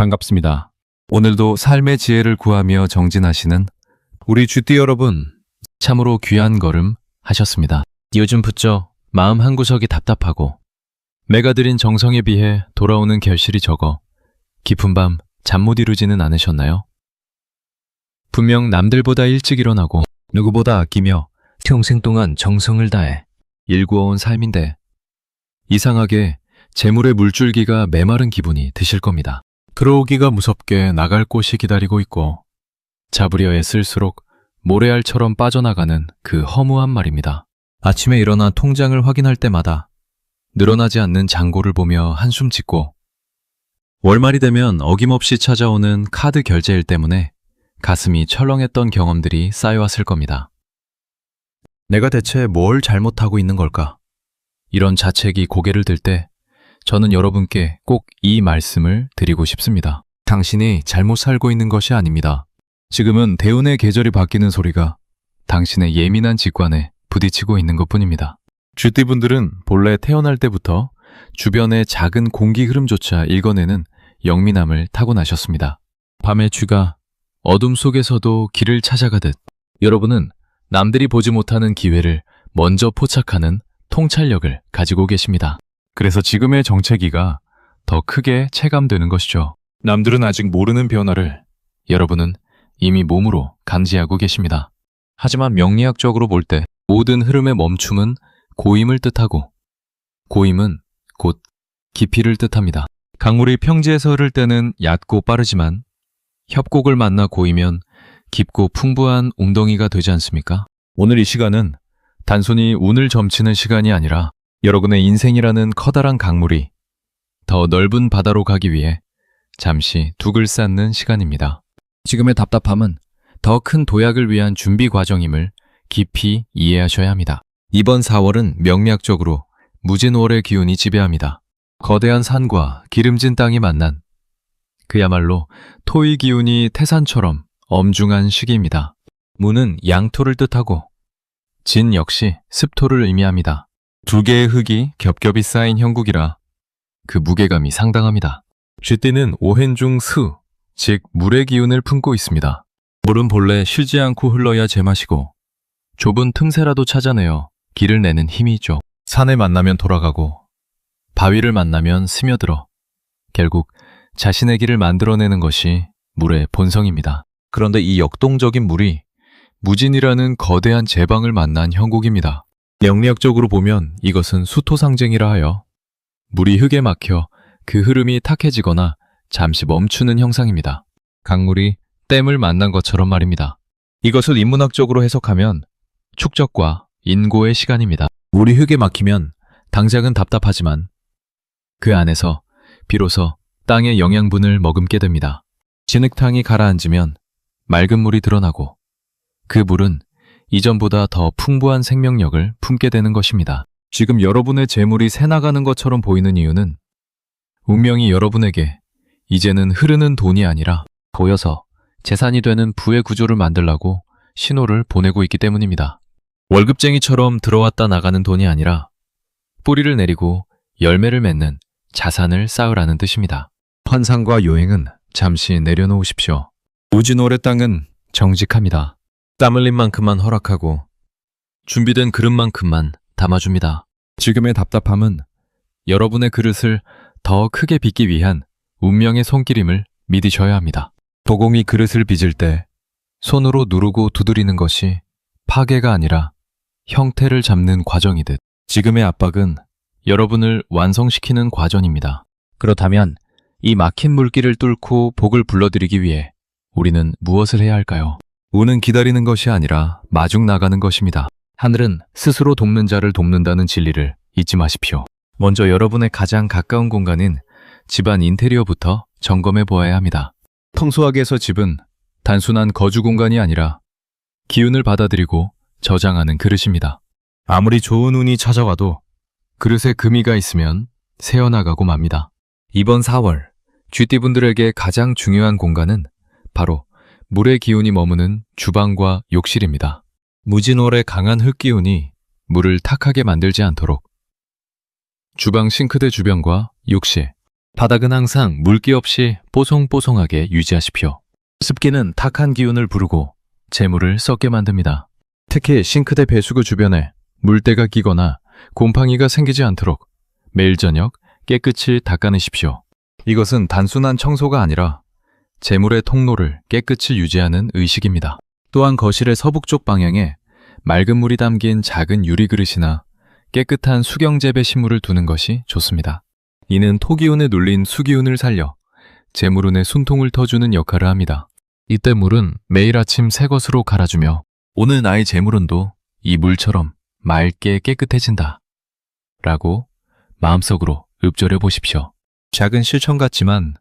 반갑습니다. 오늘도 삶의 지혜를 구하며 정진하시는 우리 쥐띠 여러분, 참으로 귀한 걸음 하셨습니다. 요즘 부쩍 마음 한구석이 답답하고 매가 들인 정성에 비해 돌아오는 결실이 적어 깊은 밤 잠 못 이루지는 않으셨나요? 분명 남들보다 일찍 일어나고 누구보다 아끼며 평생 동안 정성을 다해 일구어온 삶인데 이상하게 재물의 물줄기가 메마른 기분이 드실 겁니다. 들어오기가 무섭게 나갈 곳이 기다리고 있고 잡으려 애쓸수록 모래알처럼 빠져나가는 그 허무한 말입니다. 아침에 일어나 통장을 확인할 때마다 늘어나지 않는 잔고를 보며 한숨 짓고 월말이 되면 어김없이 찾아오는 카드 결제일 때문에 가슴이 철렁했던 경험들이 쌓여왔을 겁니다. 내가 대체 뭘 잘못하고 있는 걸까? 이런 자책이 고개를 들 때 저는 여러분께 꼭 이 말씀을 드리고 싶습니다. 당신이 잘못 살고 있는 것이 아닙니다. 지금은 대운의 계절이 바뀌는 소리가 당신의 예민한 직관에 부딪히고 있는 것뿐입니다. 쥐띠분들은 본래 태어날 때부터 주변의 작은 공기 흐름조차 읽어내는 영민함을 타고나셨습니다. 밤의 쥐가 어둠 속에서도 길을 찾아가듯 여러분은 남들이 보지 못하는 기회를 먼저 포착하는 통찰력을 가지고 계십니다. 그래서 지금의 정체기가 더 크게 체감되는 것이죠. 남들은 아직 모르는 변화를 여러분은 이미 몸으로 감지하고 계십니다. 하지만 명리학적으로 볼 때 모든 흐름의 멈춤은 고임을 뜻하고 고임은 곧 깊이를 뜻합니다. 강물이 평지에서 흐를 때는 얕고 빠르지만 협곡을 만나 고이면 깊고 풍부한 웅덩이가 되지 않습니까? 오늘 이 시간은 단순히 운을 점치는 시간이 아니라 여러분의 인생이라는 커다란 강물이 더 넓은 바다로 가기 위해 잠시 둑을 쌓는 시간입니다. 지금의 답답함은 더 큰 도약을 위한 준비 과정임을 깊이 이해하셔야 합니다. 이번 4월은 명리학적으로 무진월의 기운이 지배합니다. 거대한 산과 기름진 땅이 만난 그야말로 토의 기운이 태산처럼 엄중한 시기입니다. 무는 양토를 뜻하고 진 역시 습토를 의미합니다. 두 개의 흙이 겹겹이 쌓인 형국이라 그 무게감이 상당합니다. 쥐띠는 오행중 수, 즉 물의 기운을 품고 있습니다. 물은 본래 쉬지 않고 흘러야 제맛이고 좁은 틈새라도 찾아내어 길을 내는 힘이 있죠. 산을 만나면 돌아가고 바위를 만나면 스며들어 결국 자신의 길을 만들어내는 것이 물의 본성입니다. 그런데 이 역동적인 물이 무진이라는 거대한 제방을 만난 형국입니다. 명리학적으로 보면 이것은 수토 상징이라 하여 물이 흙에 막혀 그 흐름이 탁해지거나 잠시 멈추는 형상입니다. 강물이 댐을 만난 것처럼 말입니다. 이것을 인문학적으로 해석하면 축적과 인고의 시간입니다. 물이 흙에 막히면 당장은 답답하지만 그 안에서 비로소 땅의 영양분을 머금게 됩니다. 진흙탕이 가라앉으면 맑은 물이 드러나고 그 물은 이전보다 더 풍부한 생명력을 품게 되는 것입니다. 지금 여러분의 재물이 새나가는 것처럼 보이는 이유는 운명이 여러분에게 이제는 흐르는 돈이 아니라 보여서 재산이 되는 부의 구조를 만들라고 신호를 보내고 있기 때문입니다. 월급쟁이처럼 들어왔다 나가는 돈이 아니라 뿌리를 내리고 열매를 맺는 자산을 쌓으라는 뜻입니다. 환상과 요행은 잠시 내려놓으십시오. 무진월의 땅은 정직합니다. 땀 흘린 만큼만 허락하고 준비된 그릇만큼만 담아줍니다. 지금의 답답함은 여러분의 그릇을 더 크게 빚기 위한 운명의 손길임을 믿으셔야 합니다. 도공이 그릇을 빚을 때 손으로 누르고 두드리는 것이 파괴가 아니라 형태를 잡는 과정이듯 지금의 압박은 여러분을 완성시키는 과정입니다. 그렇다면 이 막힌 물길을 뚫고 복을 불러들이기 위해 우리는 무엇을 해야 할까요? 운은 기다리는 것이 아니라 마중 나가는 것입니다. 하늘은 스스로 돕는 자를 돕는다는 진리를 잊지 마십시오. 먼저 여러분의 가장 가까운 공간인 집안 인테리어부터 점검해 보아야 합니다. 청소하기 위해서 집은 단순한 거주 공간이 아니라 기운을 받아들이고 저장하는 그릇입니다. 아무리 좋은 운이 찾아와도 그릇에 금이가 있으면 새어나가고 맙니다. 이번 4월 쥐띠분들에게 가장 중요한 공간은 바로 물의 기운이 머무는 주방과 욕실입니다. 무진월의 강한 흙기운이 물을 탁하게 만들지 않도록 주방 싱크대 주변과 욕실, 바닥은 항상 물기 없이 뽀송뽀송하게 유지하십시오. 습기는 탁한 기운을 부르고 재물을 썩게 만듭니다. 특히 싱크대 배수구 주변에 물때가 끼거나 곰팡이가 생기지 않도록 매일 저녁 깨끗이 닦아내십시오. 이것은 단순한 청소가 아니라 재물의 통로를 깨끗이 유지하는 의식입니다. 또한 거실의 서북쪽 방향에 맑은 물이 담긴 작은 유리 그릇이나 깨끗한 수경재배 식물을 두는 것이 좋습니다. 이는 토기운에 눌린 수기운을 살려 재물운의 순통을 터주는 역할을 합니다. 이때 물은 매일 아침 새 것으로 갈아주며 오늘 나의 재물운도 이 물처럼 맑게 깨끗해진다 라고 마음속으로 읊조려 보십시오. 작은 실천 같지만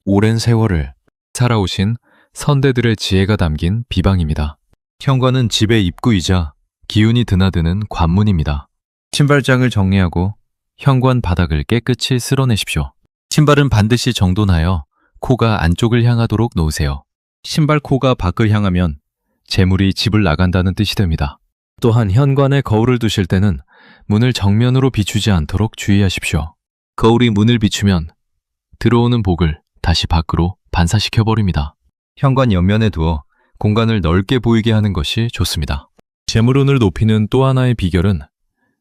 오랜 세월을 살아오신 선대들의 지혜가 담긴 비방입니다. 현관은 집의 입구이자 기운이 드나드는 관문입니다. 신발장을 정리하고 현관 바닥을 깨끗이 쓸어내십시오. 신발은 반드시 정돈하여 코가 안쪽을 향하도록 놓으세요. 신발 코가 밖을 향하면 재물이 집을 나간다는 뜻이 됩니다. 또한 현관에 거울을 두실 때는 문을 정면으로 비추지 않도록 주의하십시오. 거울이 문을 비추면 들어오는 복을 다시 밖으로 반사시켜버립니다. 현관 옆면에 두어 공간을 넓게 보이게 하는 것이 좋습니다. 재물운을 높이는 또 하나의 비결은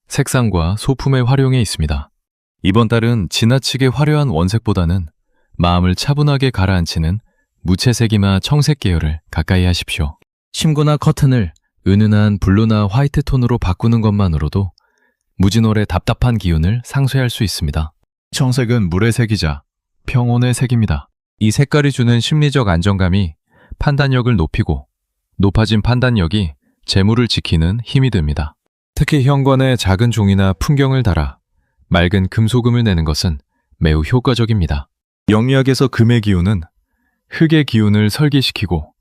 색상과 소품의 활용에 있습니다. 이번 달은 지나치게 화려한 원색보다는 마음을 차분하게 가라앉히는 무채색이나 청색 계열을 가까이 하십시오. 침구나 커튼을 은은한 블루나 화이트 톤으로 바꾸는 것만으로도 무진월의 답답한 기운을 상쇄할 수 있습니다. 청색은 물의 색이자 평온의 색입니다. 이 색깔이 주는 심리적 안정감이 판단력을 높이고 높아진 판단력이 재물을 지키는 힘이 됩니다. 특히 현관에 작은 종이나 풍경을 달아 맑은 금소금을 내는 것은 매우 효과적입니다. 영리학에서 금의 기운은 흙의 기운을 설기시키고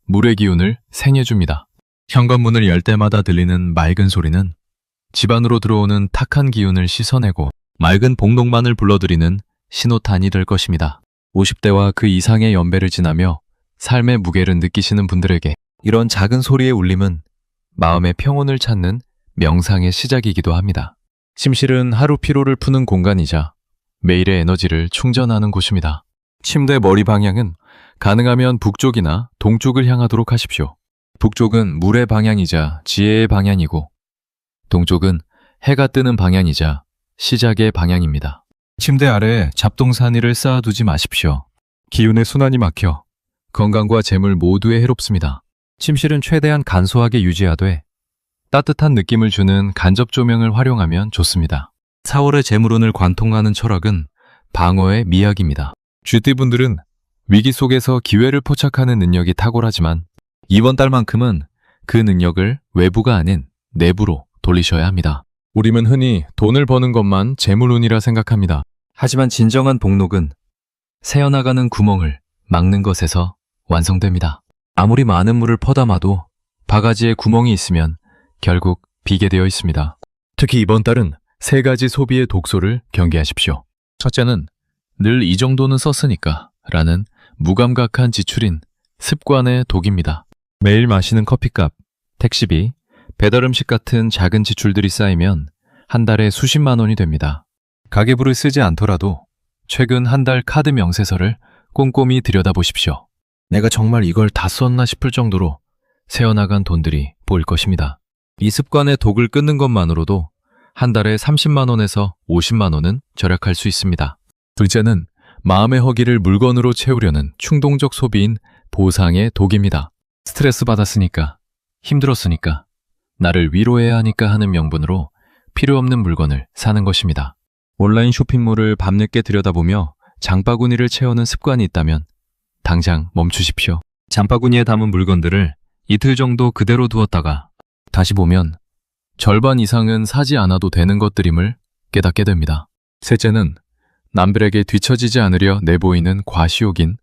물의 기운을 생해줍니다. 현관문을 열 때마다 들리는 맑은 소리는 집 안으로 들어오는 탁한 기운을 씻어내고 맑은 복록만을 불러들이는 신호탄이 될 것입니다. 50대와 그 이상의 연배를 지나며 삶의 무게를 느끼시는 분들에게 이런 작은 소리의 울림은 마음의 평온을 찾는 명상의 시작이기도 합니다. 침실은 하루 피로를 푸는 공간이자 매일의 에너지를 충전하는 곳입니다. 침대 머리 방향은 가능하면 북쪽이나 동쪽을 향하도록 하십시오. 북쪽은 물의 방향이자 지혜의 방향이고 동쪽은 해가 뜨는 방향이자 시작의 방향입니다. 침대 아래에 잡동사니를 쌓아두지 마십시오. 기운의 순환이 막혀 건강과 재물 모두에 해롭습니다. 침실은 최대한 간소하게 유지하되 따뜻한 느낌을 주는 간접 조명을 활용하면 좋습니다. 4월의 재물운을 관통하는 철학은 방어의 미학입니다. 쥐띠분들은 위기 속에서 기회를 포착하는 능력이 탁월하지만 이번 달만큼은 그 능력을 외부가 아닌 내부로 돌리셔야 합니다. 우리는 흔히 돈을 버는 것만 재물운이라 생각합니다. 하지만 진정한 복록은 새어나가는 구멍을 막는 것에서 완성됩니다. 아무리 많은 물을 퍼담아도 바가지에 구멍이 있으면 결국 비게 되어 있습니다. 특히 이번 달은 3가지 소비의 독소를 경계하십시오. 첫째는 늘 이 정도는 썼으니까 라는 무감각한 지출인 습관의 독입니다. 매일 마시는 커피값, 택시비, 배달음식 같은 작은 지출들이 쌓이면 한 달에 수십만 원이 됩니다. 가계부를 쓰지 않더라도 최근 한 달 카드 명세서를 꼼꼼히 들여다보십시오. 내가 정말 이걸 다 썼나 싶을 정도로 새어나간 돈들이 보일 것입니다. 이 습관의 독을 끊는 것만으로도 한 달에 30만 원에서 50만 원은 절약할 수 있습니다. 둘째는 마음의 허기를 물건으로 채우려는 충동적 소비인 보상의 독입니다. 스트레스 받았으니까, 힘들었으니까, 나를 위로해야 하니까 하는 명분으로 필요 없는 물건을 사는 것입니다. 온라인 쇼핑몰을 밤늦게 들여다보며 장바구니를 채우는 습관이 있다면 당장 멈추십시오. 장바구니에 담은 물건들을 이틀 정도 그대로 두었다가 다시 보면 절반 이상은 사지 않아도 되는 것들임을 깨닫게 됩니다. 셋째는 남들에게 뒤처지지 않으려 내보이는 과시욕인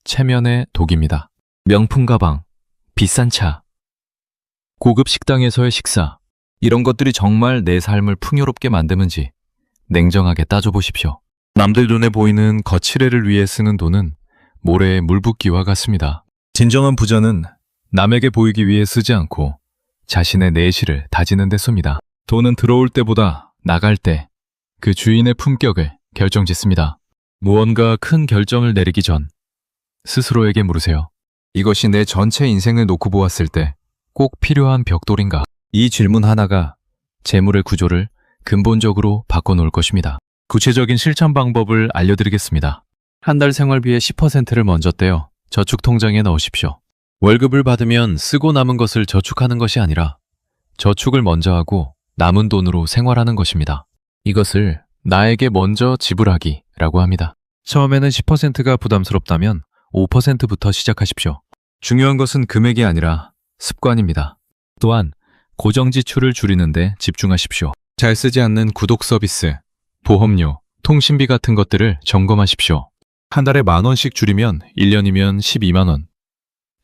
체면의 독입니다. 명품 가방, 비싼 차, 고급 식당에서의 식사, 이런 것들이 정말 내 삶을 풍요롭게 만드는지 냉정하게 따져보십시오. 남들 눈에 보이는 거칠애를 위해 쓰는 돈은 모래에 물 붓기와 같습니다. 진정한 부자는 남에게 보이기 위해 쓰지 않고 자신의 내실을 다지는 데 씁니다. 돈은 들어올 때보다 나갈 때 그 주인의 품격을 결정짓습니다. 무언가 큰 결정을 내리기 전 스스로에게 물으세요. 이것이 내 전체 인생을 놓고 보았을 때 꼭 필요한 벽돌인가? 이 질문 하나가 재물의 구조를 근본적으로 바꿔놓을 것입니다. 구체적인 실천 방법을 알려드리겠습니다. 한 달 생활비의 10%를 먼저 떼어 저축통장에 넣으십시오. 월급을 받으면 쓰고 남은 것을 저축하는 것이 아니라 저축을 먼저 하고 남은 돈으로 생활하는 것입니다. 이것을 나에게 먼저 지불하기라고 합니다. 처음에는 10%가 부담스럽다면 5%부터 시작하십시오. 중요한 것은 금액이 아니라 습관입니다. 또한 고정 지출을 줄이는 데 집중하십시오. 잘 쓰지 않는 구독 서비스, 보험료, 통신비 같은 것들을 점검하십시오. 한 달에 10,000원씩 줄이면 1년이면 12만 원,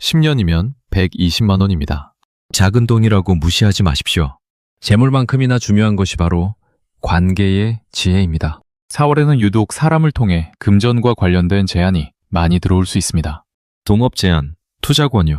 10년이면 120만 원입니다. 작은 돈이라고 무시하지 마십시오. 재물만큼이나 중요한 것이 바로 관계의 지혜입니다. 4월에는 유독 사람을 통해 금전과 관련된 제안이 많이 들어올 수 있습니다. 동업 제안, 투자 권유,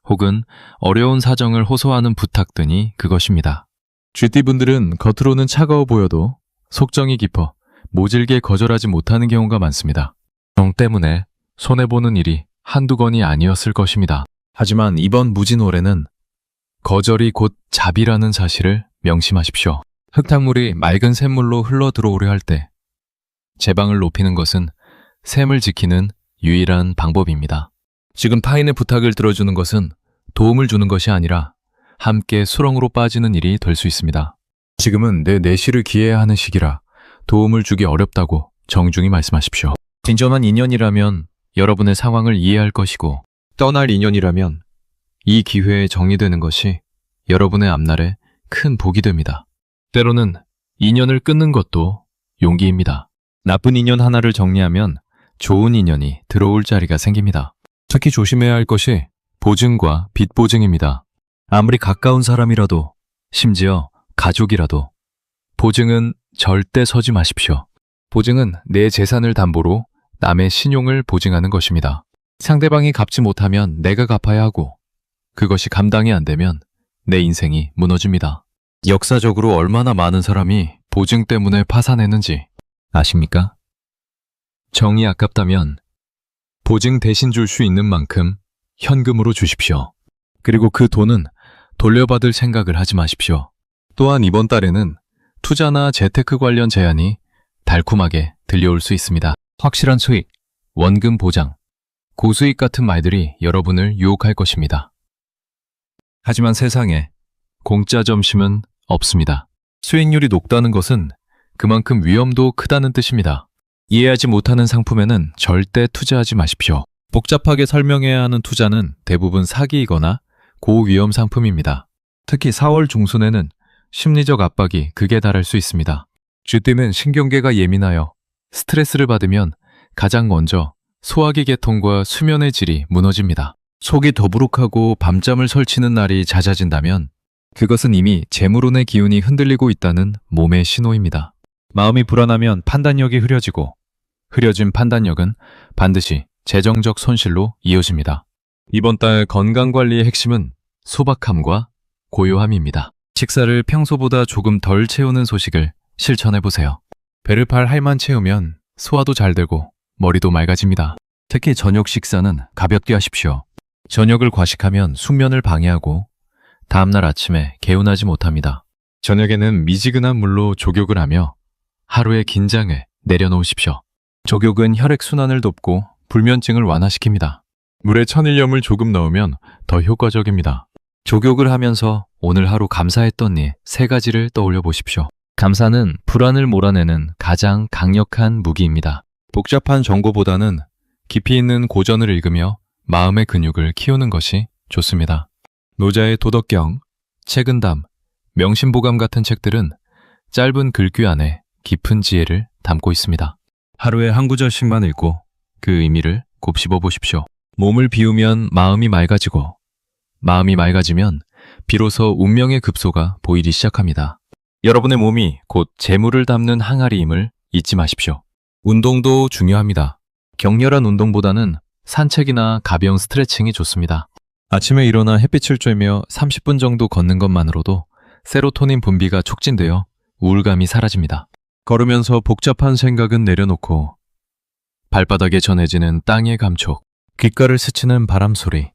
혹은 어려운 사정을 호소하는 부탁 등이 그것입니다. GT분들은 겉으로는 차가워 보여도 속정이 깊어 모질게 거절하지 못하는 경우가 많습니다. 정 때문에 손해보는 일이 한두 건이 아니었을 것입니다. 하지만 이번 무진올해는 거절이 곧 자비라는 사실을 명심하십시오. 흙탕물이 맑은 샘물로 흘러 들어오려 할 때 제방을 높이는 것은 샘을 지키는 유일한 방법입니다. 지금 타인의 부탁을 들어주는 것은 도움을 주는 것이 아니라 함께 수렁으로 빠지는 일이 될 수 있습니다. 지금은 내 내실을 기해야 하는 시기라 도움을 주기 어렵다고 정중히 말씀하십시오. 진정한 인연이라면 여러분의 상황을 이해할 것이고 떠날 인연이라면 이 기회에 정리되는 것이 여러분의 앞날에 큰 복이 됩니다. 때로는 인연을 끊는 것도 용기입니다. 나쁜 인연 하나를 정리하면 좋은 인연이 들어올 자리가 생깁니다. 특히 조심해야 할 것이 보증과 빚보증입니다. 아무리 가까운 사람이라도, 심지어 가족이라도 보증은 절대 서지 마십시오. 보증은 내 재산을 담보로 남의 신용을 보증하는 것입니다. 상대방이 갚지 못하면 내가 갚아야 하고 그것이 감당이 안 되면 내 인생이 무너집니다. 역사적으로 얼마나 많은 사람이 보증 때문에 파산했는지 아십니까? 정이 아깝다면 보증 대신 줄 수 있는 만큼 현금으로 주십시오. 그리고 그 돈은 돌려받을 생각을 하지 마십시오. 또한 이번 달에는 투자나 재테크 관련 제안이 달콤하게 들려올 수 있습니다. 확실한 수익, 원금 보장, 고수익 같은 말들이 여러분을 유혹할 것입니다. 하지만 세상에 공짜 점심은 없습니다. 수익률이 높다는 것은 그만큼 위험도 크다는 뜻입니다. 이해하지 못하는 상품에는 절대 투자하지 마십시오. 복잡하게 설명해야 하는 투자는 대부분 사기이거나 고위험 상품입니다. 특히 4월 중순에는 심리적 압박이 극에 달할 수 있습니다. 쥐띠는 신경계가 예민하여 스트레스를 받으면 가장 먼저 소화기 계통과 수면의 질이 무너집니다. 속이 더부룩하고 밤잠을 설치는 날이 잦아진다면 그것은 이미 재물운의 기운이 흔들리고 있다는 몸의 신호입니다. 마음이 불안하면 판단력이 흐려지고 흐려진 판단력은 반드시 재정적 손실로 이어집니다. 이번 달 건강관리의 핵심은 소박함과 고요함입니다. 식사를 평소보다 조금 덜 채우는 소식을 실천해보세요. 배를 팔 할만 채우면 소화도 잘 되고 머리도 맑아집니다. 특히 저녁 식사는 가볍게 하십시오. 저녁을 과식하면 숙면을 방해하고 다음날 아침에 개운하지 못합니다. 저녁에는 미지근한 물로 족욕을 하며 하루의 긴장을 내려놓으십시오. 족욕은 혈액순환을 돕고 불면증을 완화시킵니다. 물에 천일염을 조금 넣으면 더 효과적입니다. 족욕을 하면서 오늘 하루 감사했던 일 3가지를 떠올려 보십시오. 감사는 불안을 몰아내는 가장 강력한 무기입니다. 복잡한 정보보다는 깊이 있는 고전을 읽으며 마음의 근육을 키우는 것이 좋습니다. 노자의 도덕경, 책은담, 명심보감 같은 책들은 짧은 글귀 안에 깊은 지혜를 담고 있습니다. 하루에 한 구절씩만 읽고 그 의미를 곱씹어 보십시오. 몸을 비우면 마음이 맑아지고 마음이 맑아지면 비로소 운명의 급소가 보이기 시작합니다. 여러분의 몸이 곧 재물을 담는 항아리임을 잊지 마십시오. 운동도 중요합니다. 격렬한 운동보다는 산책이나 가벼운 스트레칭이 좋습니다. 아침에 일어나 햇빛을 쬐며 30분 정도 걷는 것만으로도 세로토닌 분비가 촉진되어 우울감이 사라집니다. 걸으면서 복잡한 생각은 내려놓고 발바닥에 전해지는 땅의 감촉, 귓가를 스치는 바람 소리,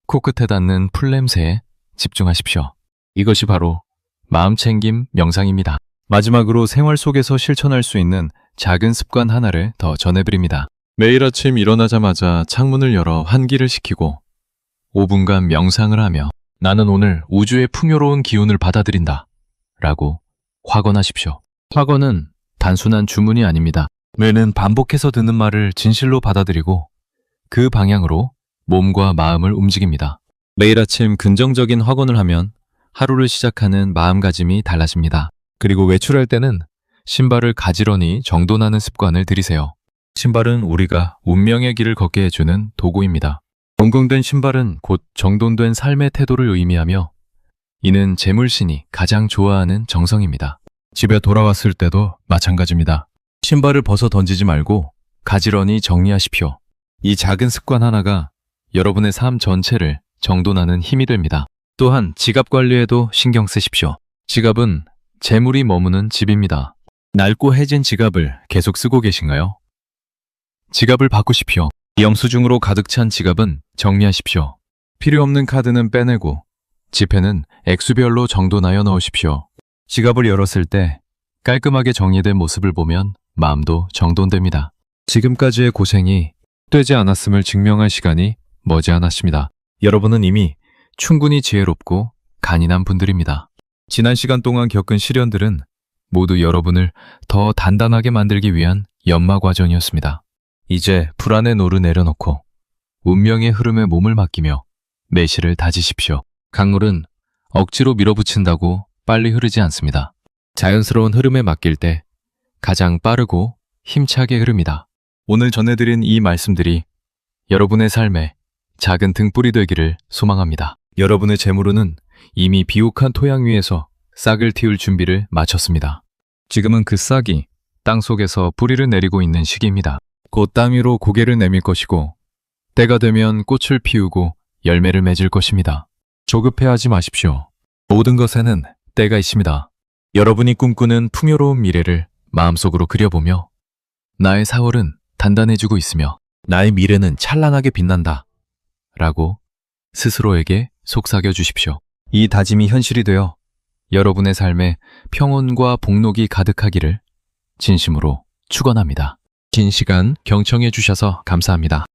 코끝에 닿는 풀 냄새에 집중하십시오. 이것이 바로 마음챙김 명상입니다. 마지막으로 생활 속에서 실천할 수 있는 작은 습관 하나를 더 전해드립니다. 매일 아침 일어나자마자 창문을 열어 환기를 시키고 5분간 명상을 하며 나는 오늘 우주의 풍요로운 기운을 받아들인다 라고 확언하십시오. 확언은 단순한 주문이 아닙니다. 뇌는 반복해서 듣는 말을 진실로 받아들이고 그 방향으로 몸과 마음을 움직입니다. 매일 아침 긍정적인 확언을 하면 하루를 시작하는 마음가짐이 달라집니다. 그리고 외출할 때는 신발을 가지런히 정돈하는 습관을 들이세요. 신발은 우리가 운명의 길을 걷게 해주는 도구입니다. 정돈된 신발은 곧 정돈된 삶의 태도를 의미하며 이는 재물신이 가장 좋아하는 정성입니다. 집에 돌아왔을 때도 마찬가지입니다. 신발을 벗어 던지지 말고 가지런히 정리하십시오. 이 작은 습관 하나가 여러분의 삶 전체를 정돈하는 힘이 됩니다. 또한 지갑 관리에도 신경 쓰십시오. 지갑은 재물이 머무는 집입니다. 낡고 해진 지갑을 계속 쓰고 계신가요? 지갑을 바꾸십시오. 영수증으로 가득 찬 지갑은 정리하십시오. 필요 없는 카드는 빼내고 지폐는 액수별로 정돈하여 넣으십시오. 지갑을 열었을 때 깔끔하게 정리된 모습을 보면 마음도 정돈됩니다. 지금까지의 고생이 되지 않았음을 증명할 시간이 머지않았습니다. 여러분은 이미 충분히 지혜롭고 간인한 분들입니다. 지난 시간 동안 겪은 시련들은 모두 여러분을 더 단단하게 만들기 위한 연마 과정이었습니다. 이제 불안의 노를 내려놓고 운명의 흐름에 몸을 맡기며 매실을 다지십시오. 강물은 억지로 밀어붙인다고 빨리 흐르지 않습니다. 자연스러운 흐름에 맡길 때 가장 빠르고 힘차게 흐릅니다. 오늘 전해드린 이 말씀들이 여러분의 삶에 작은 등불이 되기를 소망합니다. 여러분의 재물은 이미 비옥한 토양 위에서 싹을 틔울 준비를 마쳤습니다. 지금은 그 싹이 땅 속에서 뿌리를 내리고 있는 시기입니다. 곧 땅 위로 고개를 내밀 것이고 때가 되면 꽃을 피우고 열매를 맺을 것입니다. 조급해하지 마십시오. 모든 것에는 때가 있습니다. 여러분이 꿈꾸는 풍요로운 미래를 마음속으로 그려보며 나의 4월은 단단해지고 있으며 나의 미래는 찬란하게 빛난다 라고 스스로에게 속삭여 주십시오. 이 다짐이 현실이 되어 여러분의 삶에 평온과 복록이 가득하기를 진심으로 축원합니다. 긴 시간 경청해 주셔서 감사합니다.